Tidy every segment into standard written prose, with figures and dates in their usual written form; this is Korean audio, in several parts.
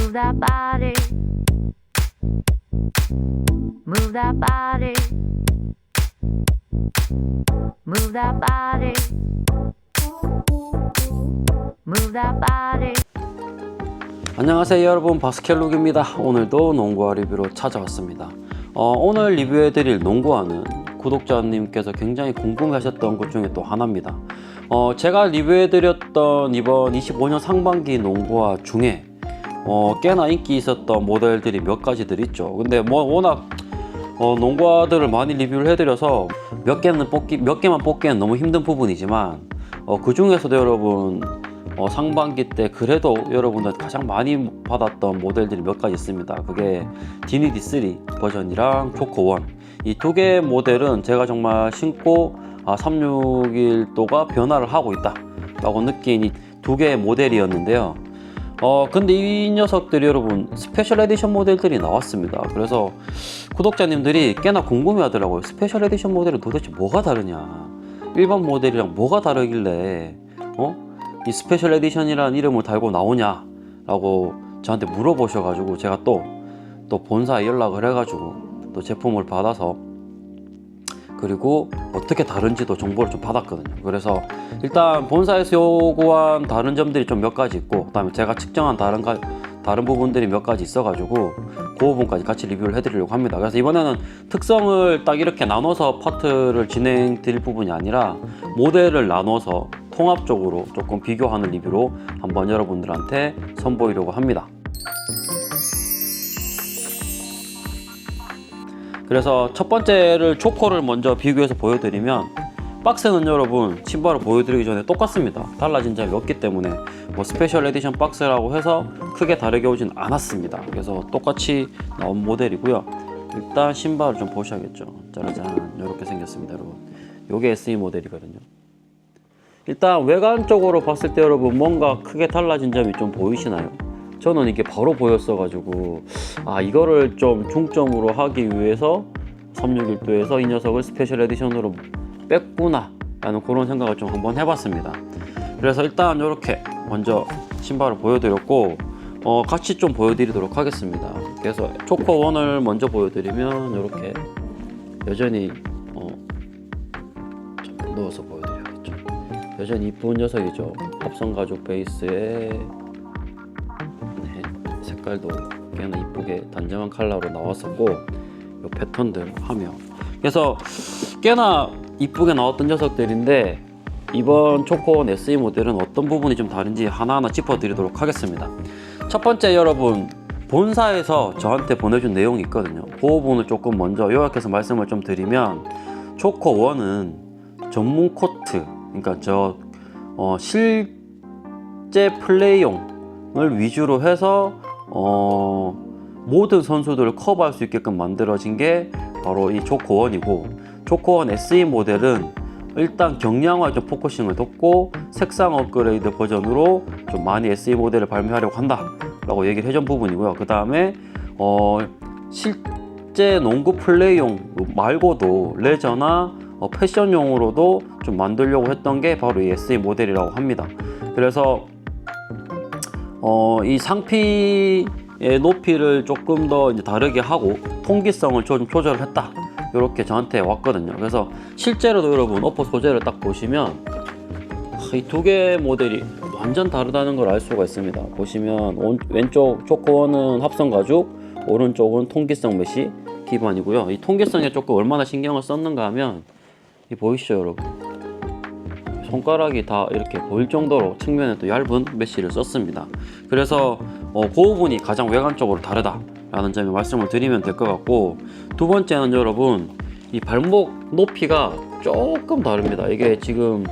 Move that body. Move that body. Move that body. Move that body. 안녕하세요 여러분, 바스켓룩입니다. 오늘도 농구화 리뷰로 찾아왔습니다. 오늘 리뷰해드릴 농구화는 구독자님께서 굉장히 궁금해하셨던 것 중에 또 하나입니다. 제가 리뷰해드렸던 이번 25년 상반기 농구화 중에 꽤나 인기 있었던 모델들이 몇 가지들 있죠. 근데 뭐 워낙 농구화들을 많이 리뷰를 해드려서 몇 개만 뽑기엔 너무 힘든 부분이지만 그 중에서도 여러분 상반기 때 그래도 여러분들 가장 많이 받았던 모델들이 몇 가지 있습니다. 그게 디니디 3 버전이랑 초코 1, 이 두 개의 모델은 제가 정말 신고 361도가 변화를 하고 있다 라고 느낀 이 두 개의 모델이었는데요. 근데 이 녀석들이 여러분 스페셜 에디션 모델들이 나왔습니다. 그래서 구독자님들이 꽤나 궁금해 하더라고요. 스페셜 에디션 모델은 도대체 뭐가 다르냐, 일반 모델이랑 뭐가 다르길래 이 스페셜 에디션이라는 이름을 달고 나오냐 라고 저한테 물어보셔가지고 제가 또 본사에 연락을 해가지고 또 제품을 받아서 그리고 어떻게 다른지도 정보를 좀 받았거든요. 그래서 일단 본사에서 요구한 다른 점들이 좀 몇 가지 있고, 그 다음에 제가 측정한 다른 부분들이 몇 가지 있어가지고 그 부분까지 같이 리뷰를 해드리려고 합니다. 그래서 이번에는 특성을 딱 이렇게 나눠서 파트를 진행 드릴 부분이 아니라 모델을 나눠서 통합적으로 조금 비교하는 리뷰로 한번 여러분들한테 선보이려고 합니다. 그래서 첫 번째를 초코를 먼저 비교해서 보여드리면, 박스는 여러분 신발을 보여드리기 전에 똑같습니다. 달라진 점이 없기 때문에 뭐 스페셜 에디션 박스라고 해서 크게 다르게 오진 않았습니다. 그래서 똑같이 나온 모델이고요. 일단 신발을 좀 보셔야겠죠. 짜라잔, 이렇게 생겼습니다 여러분. 요게 SE 모델이거든요. 일단 외관적으로 봤을 때 여러분 뭔가 크게 달라진 점이 좀 보이시나요? 저는 이게 바로 보였어 가지고 이거를 좀 중점으로 하기 위해서 361도에서 이 녀석을 스페셜 에디션으로 뺐구나 라는 그런 생각을 좀 한번 해봤습니다. 그래서 일단 이렇게 먼저 신발을 보여드렸고 같이 좀 보여드리도록 하겠습니다. 그래서 초코 1을 먼저 보여드리면 이렇게 여전히 좀 넣어서 보여드려야겠죠. 여전히 이쁜 녀석이죠. 합성 가죽 베이스에 색깔도 꽤나 이쁘게 단정한 컬러로 나왔었고, 이 패턴들 하며 그래서 꽤나 이쁘게 나왔던 녀석들인데, 이번 초코원 SE 모델은 어떤 부분이 좀 다른지 하나하나 짚어드리도록 하겠습니다. 첫 번째 여러분, 본사에서 저한테 보내준 내용이 있거든요. 그 부분을 조금 먼저 요약해서 말씀을 좀 드리면, 초코원은 전문 코트, 그러니까 실제 플레이용을 위주로 해서 모든 선수들을 커버할 수 있게끔 만들어진 게 바로 이 초코원이고, 초코원 SE 모델은 일단 경량화에 좀 포커싱을 뒀고 색상 업그레이드 버전으로 좀 많이 SE 모델을 발매하려고 한다 라고 얘기를 해준 부분이고요. 그 다음에 실제 농구 플레이용 말고도 레저나 패션용으로도 좀 만들려고 했던 게 바로 이 SE 모델이라고 합니다. 그래서 이 상피의 높이를 조금 더 이제 다르게 하고 통기성을 좀 조절을 했다, 이렇게 저한테 왔거든요. 그래서 실제로도 여러분 어퍼 소재를 딱 보시면 이 두 개의 모델이 완전 다르다는 걸 알 수가 있습니다. 보시면 왼쪽 초코원은 합성 가죽, 오른쪽은 통기성 메쉬 기반이고요. 이 통기성에 조금 얼마나 신경을 썼는가 하면 이 보이시죠 여러분, 손가락이 다 이렇게 보일 정도로 측면에 또 얇은 메쉬를 썼습니다. 그래서 그 부분이 가장 외관적으로 다르다 라는 점에 말씀을 드리면 될 것 같고, 두 번째는 여러분 이 발목 높이가 조금 다릅니다. 이게 지금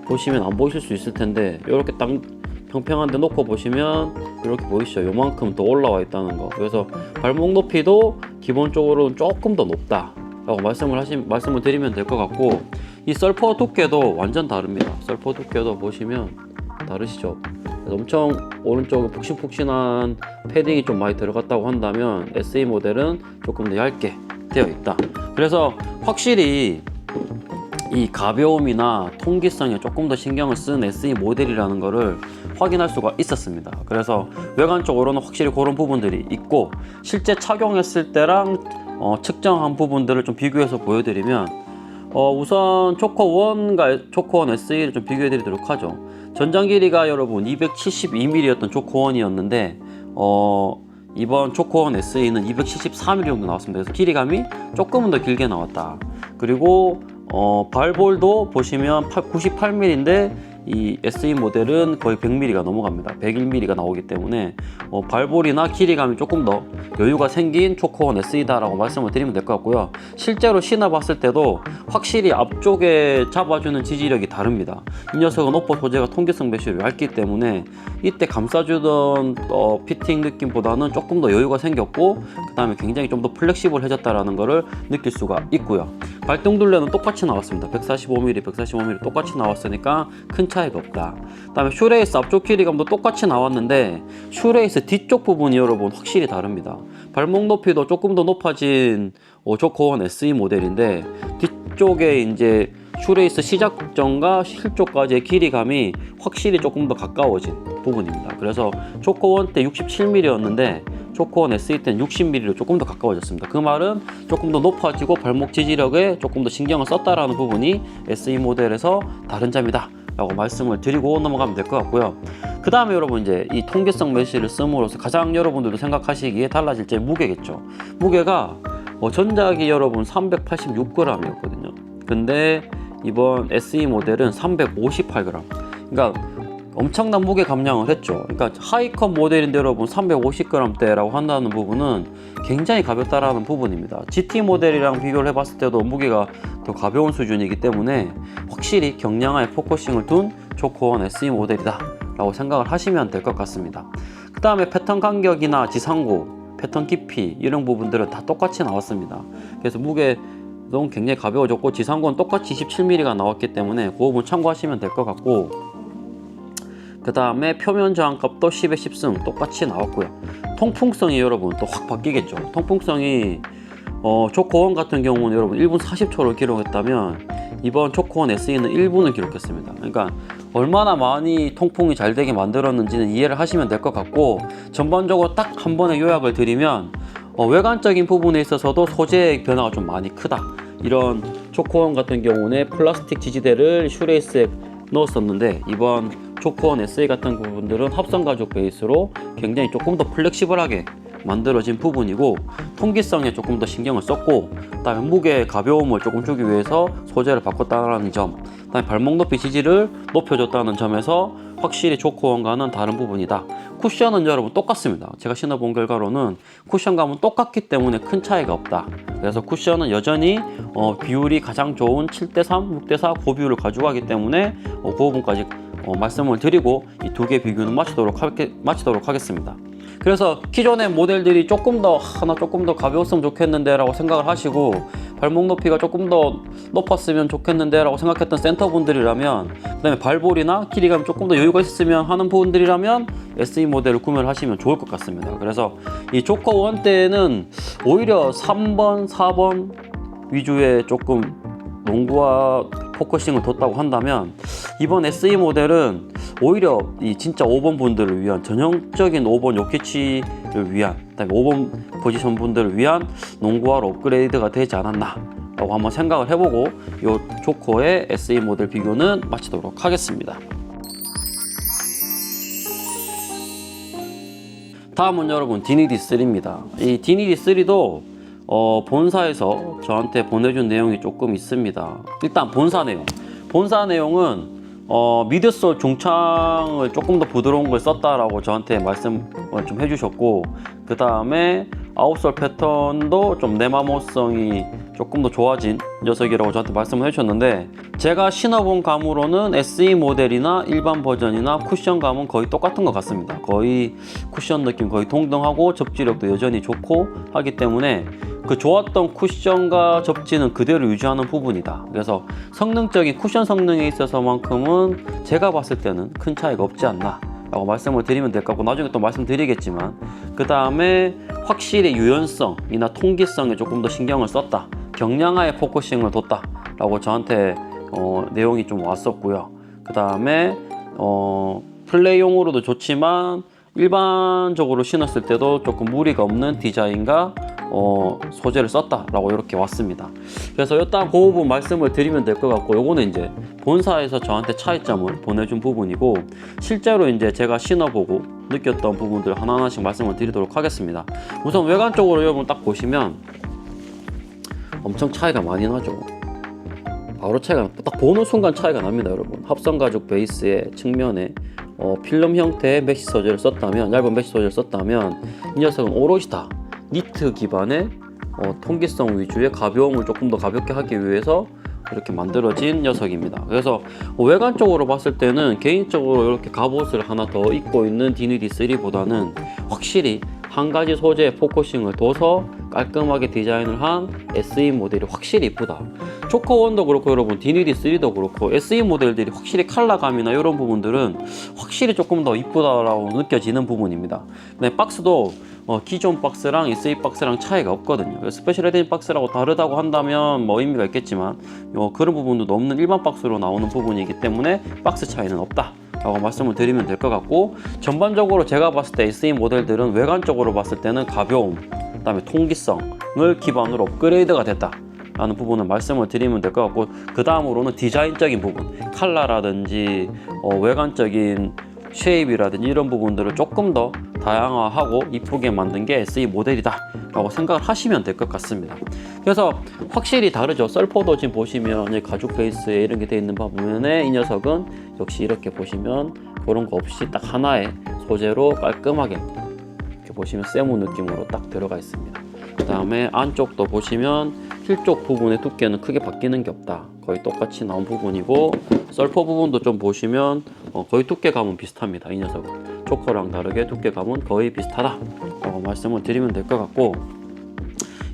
보시면 안 보이실 수 있을 텐데, 이렇게 딱 평평한 데 놓고 보시면 이렇게 보이시죠? 요만큼 더 올라와 있다는 거. 그래서 발목 높이도 기본적으로 조금 더 높다 라고 말씀을 드리면 될 것 같고, 이 썰퍼 두께도 완전 다릅니다. 썰퍼 두께도 보시면 다르시죠? 엄청 오른쪽에 푹신푹신한 패딩이 좀 많이 들어갔다고 한다면 SE 모델은 조금 더 얇게 되어 있다. 그래서 확실히 이 가벼움이나 통기성에 조금 더 신경을 쓴 SE 모델이라는 거를 확인할 수가 있었습니다. 그래서 외관 쪽으로는 확실히 그런 부분들이 있고, 실제 착용했을 때랑 측정한 부분들을 좀 비교해서 보여드리면, 우선 초코1과 초코1 SE를 좀 비교해 드리도록 하죠. 전장 길이가 여러분 272mm였던 초코1이었는데 이번 초코1 SE는 273mm 정도 나왔습니다. 그래서 길이감이 조금은 더 길게 나왔다. 그리고 발볼도 보시면 98mm인데 이 SE 모델은 거의 100mm가 넘어갑니다. 101mm가 나오기 때문에 발볼이나 길이감이 조금 더 여유가 생긴 초코1 SE다 라고 말씀을 드리면 될 것 같고요. 실제로 신어봤을 때도 확실히 앞쪽에 잡아주는 지지력이 다릅니다. 이 녀석은 오퍼 소재가 통기성 메쉬로 얇기 때문에 이때 감싸주던 피팅 느낌보다는 조금 더 여유가 생겼고, 그 다음에 굉장히 좀 더 플렉시블해졌다라는 것을 느낄 수가 있고요. 발등둘레는 똑같이 나왔습니다. 145mm, 145mm 똑같이 나왔으니까 큰 차이가 없다. 그 다음에 슈레이스 앞쪽 길이감도 똑같이 나왔는데 슈레이스 뒤쪽 부분이 여러분 확실히 다릅니다. 발목 높이도 조금 더 높아진 초코1 SE 모델인데 뒤쪽에 이제 슈레이스 시작점과 실쪽까지의 길이감이 확실히 조금 더 가까워진 부분입니다. 그래서 초코1 때 67mm였는데 초코1 SE 때는 60mm로 조금 더 가까워졌습니다. 그 말은 조금 더 높아지고 발목 지지력에 조금 더 신경을 썼다라는 부분이 SE 모델에서 다른 점이다 라고 말씀을 드리고 넘어가면 될 것 같고요. 그 다음에 여러분 이제 이 통기성 메쉬를 씀으로써 가장 여러분들도 생각하시기에 달라질 제 무게겠죠. 무게가 전작이 여러분 386g이었거든요. 근데 이번 SE 모델은 358g. 그러니까 엄청난 무게 감량을 했죠. 그러니까 하이컵 모델인데 여러분 350g대라고 한다는 부분은 굉장히 가볍다라는 부분입니다. GT 모델이랑 비교를 해봤을 때도 무게가 더 가벼운 수준이기 때문에 확실히 경량화에 포커싱을 둔 초코1 SE 모델이다 라고 생각을 하시면 될 것 같습니다. 그 다음에 패턴 간격이나 지상고, 패턴 깊이 이런 부분들은 다 똑같이 나왔습니다. 그래서 무게도 굉장히 가벼워졌고 지상고는 똑같이 27mm가 나왔기 때문에 그 부분 참고하시면 될 것 같고, 그 다음에 표면 저항값도 10에 10승 똑같이 나왔고요. 통풍성이 여러분 또 확 바뀌겠죠. 통풍성이 초코1 같은 경우는 여러분 1분 40초를 기록했다면 이번 초코1 SE는 1분을 기록했습니다. 그러니까 얼마나 많이 통풍이 잘 되게 만들었는지는 이해를 하시면 될 것 같고, 전반적으로 딱 한 번의 요약을 드리면 외관적인 부분에 있어서도 소재의 변화가 좀 많이 크다. 이런 초코1 같은 경우는 플라스틱 지지대를 슈레이스에 넣었었는데 이번 초코1 SE 같은 부분들은 합성 가죽 베이스로 굉장히 조금 더 플렉시블하게 만들어진 부분이고, 통기성에 조금 더 신경을 썼고, 그 다음에 무게 가벼움을 조금 주기 위해서 소재를 바꿨다는 점, 그 다음에 발목 높이 지지를 높여줬다는 점에서 확실히 초코1과는 다른 부분이다. 쿠션은 여러분 똑같습니다. 제가 신어본 결과로는 쿠션감은 똑같기 때문에 큰 차이가 없다. 그래서 쿠션은 여전히 비율이 가장 좋은 7:3, 6:4 그 비율을 가져가기 때문에 그 부분까지 말씀을 드리고 이 두 개 비교는 마치도록 하겠습니다. 그래서 기존의 모델들이 조금 더 가벼웠으면 좋겠는데 라고 생각을 하시고, 발목 높이가 조금 더 높았으면 좋겠는데 라고 생각했던 센터분들이라면, 그 다음에 발볼이나 길이감이 조금 더 여유가 있으면 하는 분들이라면 SE 모델을 구매를 하시면 좋을 것 같습니다. 그래서 이 초코1 때는 오히려 3번, 4번 위주의 조금 농구와 포커싱을 뒀다고 한다면, 이번 SE 모델은 오히려 이 진짜 5번 분들을 위한 전형적인 5번 요키치를 위한, 그다음에 5번 포지션 분들을 위한 농구화로 업그레이드가 되지 않았나 라고 한번 생각을 해보고 이 조커의 SE 모델 비교는 마치도록 하겠습니다. 다음은 여러분 디니디3입니다. 이 디니디3도 본사에서 저한테 보내준 내용이 조금 있습니다. 일단 본사 내용은 미드솔 중창을 조금 더 부드러운 걸 썼다라고 저한테 말씀을 좀 해주셨고, 그 다음에 아웃솔 패턴도 좀 내마모성이 조금 더 좋아진 녀석이라고 저한테 말씀을 해주셨는데, 제가 신어본 감으로는 SE 모델이나 일반 버전이나 쿠션감은 거의 똑같은 것 같습니다. 거의 쿠션 느낌 거의 동등하고 접지력도 여전히 좋고 하기 때문에 그 좋았던 쿠션과 접지는 그대로 유지하는 부분이다. 그래서 성능적인 쿠션 성능에 있어서만큼은 제가 봤을 때는 큰 차이가 없지 않나 라고 말씀을 드리면 될 것 같고, 나중에 또 말씀드리겠지만, 그 다음에 확실히 유연성이나 통기성에 조금 더 신경을 썼다, 경량화에 포커싱을 뒀다 라고 저한테 내용이 좀 왔었고요. 그 다음에 플레이용으로도 좋지만 일반적으로 신었을 때도 조금 무리가 없는 디자인과 소재를 썼다라고 이렇게 왔습니다. 그래서 일단 그 부분 말씀을 드리면 될 것 같고, 요거는 이제 본사에서 저한테 차이점을 보내준 부분이고, 실제로 이제 제가 신어보고 느꼈던 부분들 하나하나씩 말씀을 드리도록 하겠습니다. 우선 외관 쪽으로 여러분 딱 보시면 엄청 차이가 많이 나죠. 바로 차이가, 딱 보는 순간 차이가 납니다, 여러분. 합성 가죽 베이스의 측면에 필름 형태의 메쉬 소재를 썼다면, 얇은 메쉬 소재를 썼다면, 이 녀석은 오롯이 다 니트 기반의 통기성 위주의 가벼움을 조금 더 가볍게 하기 위해서 이렇게 만들어진 녀석입니다. 그래서 외관적으로 봤을 때는 개인적으로 이렇게 갑옷을 하나 더 입고 있는 디니디3보다는 확실히 한 가지 소재에 포커싱을 둬서 깔끔하게 디자인을 한 SE 모델이 확실히 이쁘다. 초커1도 그렇고 여러분, 디니디3도 그렇고 SE 모델들이 확실히 컬러감이나 이런 부분들은 확실히 조금 더 이쁘다라고 느껴지는 부분입니다. 근데 박스도 기존 박스랑 SE 박스랑 차이가 없거든요. 스페셜 에디션 박스라고 다르다고 한다면 뭐 의미가 있겠지만 그런 부분도 없는 일반 박스로 나오는 부분이기 때문에 박스 차이는 없다 라고 말씀을 드리면 될 것 같고, 전반적으로 제가 봤을 때 SE 모델들은 외관적으로 봤을 때는 가벼움, 그 다음에 통기성을 기반으로 업그레이드가 됐다 라는 부분을 말씀을 드리면 될 것 같고, 그 다음으로는 디자인적인 부분, 컬러라든지 외관적인 쉐입이라든지 이런 부분들을 조금 더 다양화하고 이쁘게 만든 게 SE 모델이다 라고 생각을 하시면 될 것 같습니다. 그래서 확실히 다르죠. 썰포도 지금 보시면 가죽 베이스에 이런 게 되어 있는 반면에 이 녀석은 역시 이렇게 보시면 그런 거 없이 딱 하나의 소재로 깔끔하게 이렇게 보시면 세무 느낌으로 딱 들어가 있습니다. 그 다음에 안쪽도 보시면 힐 쪽 부분의 두께는 크게 바뀌는 게 없다. 거의 똑같이 나온 부분이고, 썰포 부분도 좀 보시면 거의 두께감은 비슷합니다. 이 녀석은 초커랑 다르게 두께감은 거의 비슷하다 라고 말씀을 드리면 될 것 같고,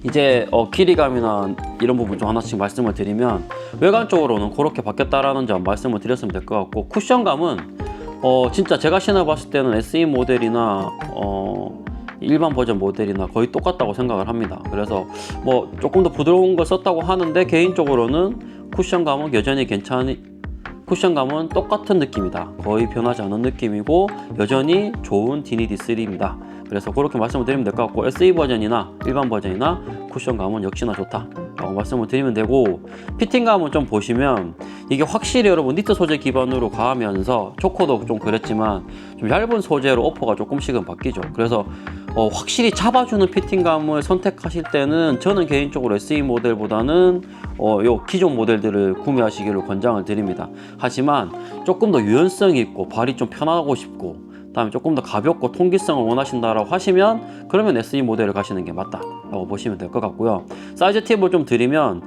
이제 길이감이나 이런 부분 좀 하나씩 말씀을 드리면, 외관적으로는 그렇게 바뀌었다라는 점 말씀을 드렸으면 될 것 같고, 쿠션감은 진짜 제가 신어봤을 때는 SE 모델이나 일반 버전 모델이나 거의 똑같다고 생각을 합니다. 그래서 뭐 조금 더 부드러운 걸 썼다고 하는데, 개인적으로는 쿠션감은 여전히 쿠션감은 똑같은 느낌이다. 거의 변하지 않은 느낌이고 여전히 좋은 디니디3입니다. 그래서 그렇게 말씀을 드리면 될 것 같고, SE 버전이나 일반 버전이나 쿠션감은 역시나 좋다 라고 말씀을 드리면 되고, 피팅감은 좀 보시면 이게 확실히 여러분 니트 소재 기반으로 가면서 초코도 좀 그랬지만 좀 얇은 소재로 어퍼가 조금씩은 바뀌죠. 그래서 확실히 잡아주는 피팅감을 선택하실 때는 저는 개인적으로 SE 모델보다는 요 기존 모델들을 구매하시기를 권장을 드립니다. 하지만 조금 더 유연성이 있고 발이 좀 편하고 싶고, 다음에 조금 더 가볍고 통기성을 원하신다라고 하시면 그러면 SE 모델을 가시는 게 맞다 라고 보시면 될 것 같고요. 사이즈 팁을 좀 드리면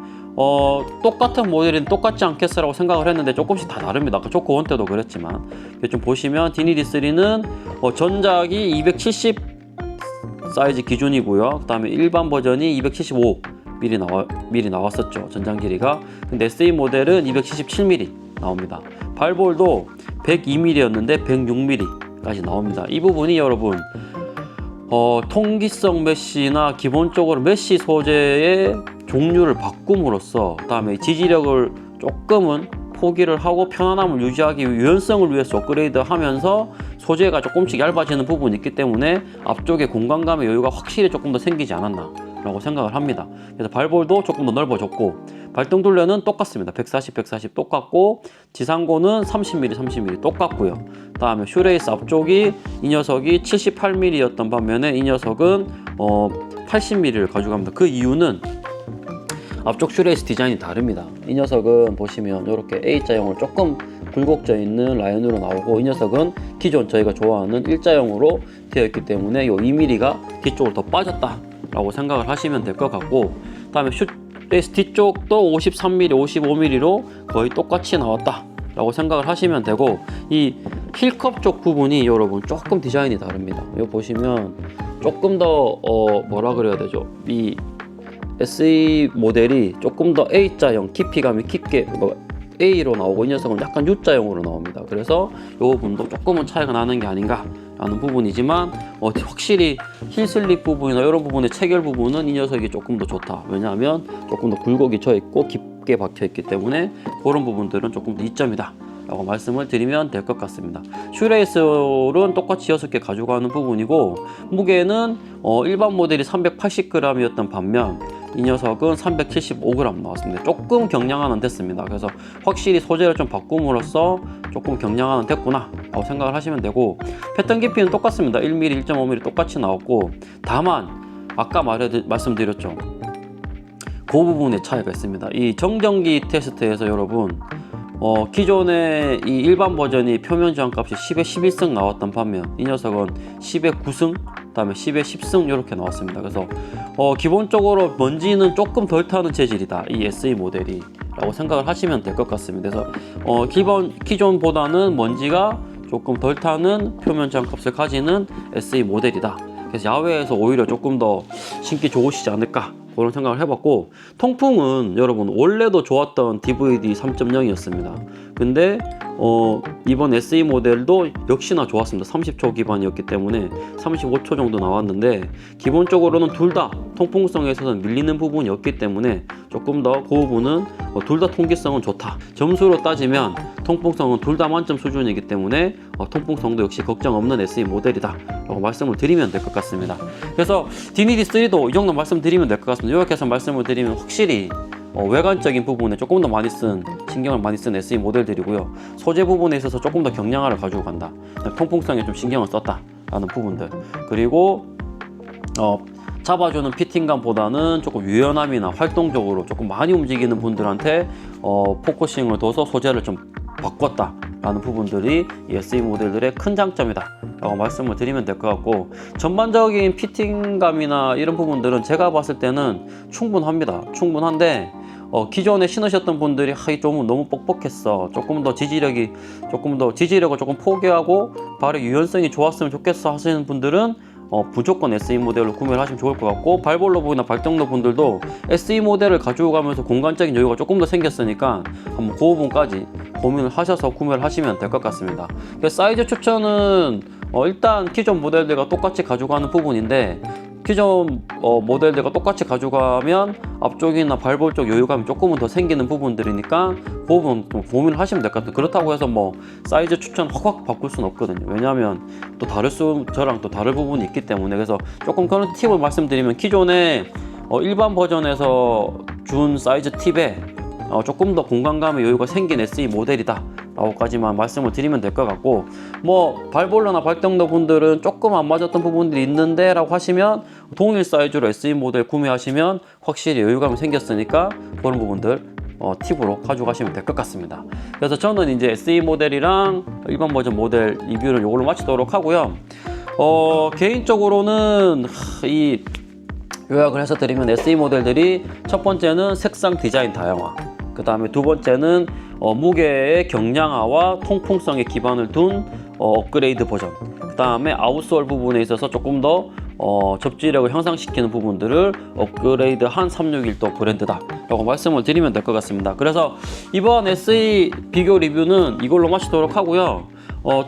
똑같은 모델은 똑같지 않겠어라고 생각을 했는데 조금씩 다 다릅니다. 아까 초코 1 때도 그랬지만 좀 보시면 디니디3는 전작이 270 사이즈 기준이고요. 그 다음에 일반 버전이 275mm 나왔었죠, 전장 길이가. 근데 SE 모델은 277mm 나옵니다. 발볼도 102mm였는데 106mm까지 나옵니다. 이 부분이 여러분 통기성 메쉬나 기본적으로 메쉬 소재의 종류를 바꿈으로써, 그 다음에 지지력을 조금은 포기를 하고 편안함을 유지하기 위해 유연성을 위해서 업그레이드 하면서 소재가 조금씩 얇아지는 부분이 있기 때문에 앞쪽에 공간감의 여유가 확실히 조금 더 생기지 않았나 라고 생각을 합니다. 그래서 발볼도 조금 더 넓어졌고, 발등둘레는 똑같습니다. 140 똑같고, 지상고는 30mm 똑같고요. 그 다음에 슈레이스 앞쪽이 이 녀석이 78mm였던 반면에 이 녀석은 80mm를 가져갑니다. 그 이유는 앞쪽 슈레이스 디자인이 다릅니다. 이 녀석은 보시면 이렇게 A자형으로 조금 굴곡져 있는 라인으로 나오고, 이 녀석은 기존 저희가 좋아하는 일자형으로 되어 있기 때문에 이 2mm가 뒤쪽으로 더 빠졌다 라고 생각을 하시면 될 것 같고, 그 다음에 슈레이스 뒤쪽도 53mm, 55mm로 거의 똑같이 나왔다 라고 생각을 하시면 되고, 이 힐컵 쪽 부분이 여러분 조금 디자인이 다릅니다. 이거 보시면 조금 더 뭐라 그래야 되죠, 이 SE 모델이 조금 더 A자형, 깊이감이 깊게 A로 나오고, 이 녀석은 약간 U자형으로 나옵니다. 그래서 이 부분도 조금은 차이가 나는 게 아닌가 라는 부분이지만, 확실히 힐슬립 부분이나 이런 부분의 체결 부분은 이 녀석이 조금 더 좋다. 왜냐하면 조금 더 굴곡이 져 있고 깊게 박혀 있기 때문에 그런 부분들은 조금 더 이점이다 라고 말씀을 드리면 될 것 같습니다. 슈레이솔은 똑같이 6개 가져가는 부분이고, 무게는 일반 모델이 380g이었던 반면 이 녀석은 375g 나왔습니다. 조금 경량화는 됐습니다. 그래서 확실히 소재를 좀 바꿈으로써 조금 경량화는 됐구나 라고 생각을 하시면 되고, 패턴 깊이는 똑같습니다. 1mm, 1.5mm 똑같이 나왔고, 다만 아까 말씀드렸죠, 그 부분에 차이가 있습니다. 이 정전기 테스트에서 여러분, 기존의 이 일반 버전이 표면 저항값이 10에 11승 나왔던 반면 이 녀석은 10에 9승, 그다음에 10에 10승 이렇게 나왔습니다. 그래서 기본적으로 먼지는 조금 덜 타는 재질이다, 이 SE 모델이 라고 생각을 하시면 될 것 같습니다. 그래서 기존보다는 먼지가 조금 덜 타는 표면 저항값을 가지는 SE 모델이다. 그래서 야외에서 오히려 조금 더 신기 좋으시지 않을까 그런 생각을 해봤고, 통풍은 여러분 원래도 좋았던 DVD 3.0이었습니다. 근데 이번 SE 모델도 역시나 좋았습니다. 30초 기반이었기 때문에 35초 정도 나왔는데, 기본적으로는 둘 다 통풍성에 있어서는 밀리는 부분이었기 때문에 조금 더 그 부분은 둘 다 통기성은 좋다. 점수로 따지면 통풍성은 둘 다 만점 수준이기 때문에 통풍성도 역시 걱정 없는 SE 모델이다 라고 말씀을 드리면 될 것 같습니다. 그래서 DND3도 이 정도 말씀드리면 될 것 같습니다. 이렇게 해서 말씀을 드리면 확실히 외관적인 부분에 조금 더 신경을 많이 쓴 SE 모델들이고요. 소재 부분에 있어서 조금 더 경량화를 가지고 간다, 통풍성에 좀 신경을 썼다 라는 부분들, 그리고 잡아주는 피팅감보다는 조금 유연함이나 활동적으로 조금 많이 움직이는 분들한테 포커싱을 둬서 소재를 좀 바꿨다 라는 부분들이 이 SE 모델들의 큰 장점이다 라고 말씀을 드리면 될 것 같고, 전반적인 피팅감이나 이런 부분들은 제가 봤을 때는 충분한데 기존에 신으셨던 분들이 이 좀 너무 뻑뻑했어, 조금 더 지지력을 조금 포기하고 발의 유연성이 좋았으면 좋겠어 하시는 분들은 무조건 SE 모델로 구매를 하시면 좋을 것 같고, 발볼러분이나 발등로 분들도 SE 모델을 가지고 가면서 공간적인 여유가 조금 더 생겼으니까 한번 그 부분까지 고민을 하셔서 구매를 하시면 될 것 같습니다. 사이즈 추천은 일단 기존 모델들과 똑같이 가져가는 부분인데, 기존 모델들과 똑같이 가져가면 앞쪽이나 발볼 쪽 여유감이 조금은 더 생기는 부분들이니까 그 부분 좀 고민을 하시면 될 것 같아요. 그렇다고 해서 뭐 사이즈 추천 확 바꿀 수는 없거든요. 왜냐하면 또 저랑 또 다른 부분이 있기 때문에. 그래서 조금 그런 팁을 말씀드리면, 기존에 일반 버전에서 준 사이즈 팁에 조금 더 공간감의 여유가 생긴 SE 모델이다 라고까지만 말씀을 드리면 될 것 같고, 뭐 발볼러나 발등로 분들은 조금 안 맞았던 부분들이 있는데 라고 하시면 동일 사이즈로 SE 모델 구매하시면 확실히 여유감이 생겼으니까 그런 부분들 팁으로 가져가시면 될 것 같습니다. 그래서 저는 이제 SE 모델이랑 일반 버전 모델 리뷰를 이걸로 마치도록 하고요. 개인적으로는 이 요약을 해서 드리면, SE 모델들이 첫 번째는 색상 디자인 다양화, 그 다음에 두 번째는 무게의 경량화와 통풍성에 기반을 둔 업그레이드 버전, 그 다음에 아웃솔 부분에 있어서 조금 더 접지력을 향상시키는 부분들을 업그레이드한 361도 브랜드다 라고 말씀을 드리면 될 것 같습니다. 그래서 이번 SE 비교 리뷰는 이걸로 마치도록 하고요.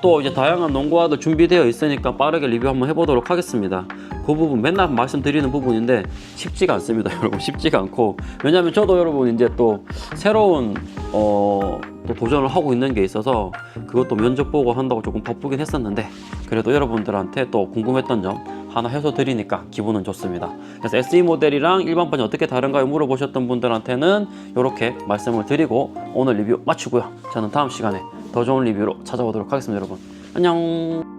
또 이제 다양한 농구화도 준비되어 있으니까 빠르게 리뷰 한번 해보도록 하겠습니다. 그 부분 맨날 말씀드리는 부분인데 쉽지가 않습니다. 여러분, 쉽지가 않고, 왜냐면 저도 여러분 이제 또 새로운 또 도전을 하고 있는 게 있어서 그것도 면접 보고 한다고 조금 바쁘긴 했었는데, 그래도 여러분들한테 또 궁금했던 점 하나 해서 드리니까 기분은 좋습니다. 그래서 SE 모델이랑 일반 버전 어떻게 다른가요 물어보셨던 분들한테는 이렇게 말씀을 드리고 오늘 리뷰 마치고요. 저는 다음 시간에 더 좋은 리뷰로 찾아오도록 하겠습니다. 여러분, 안녕.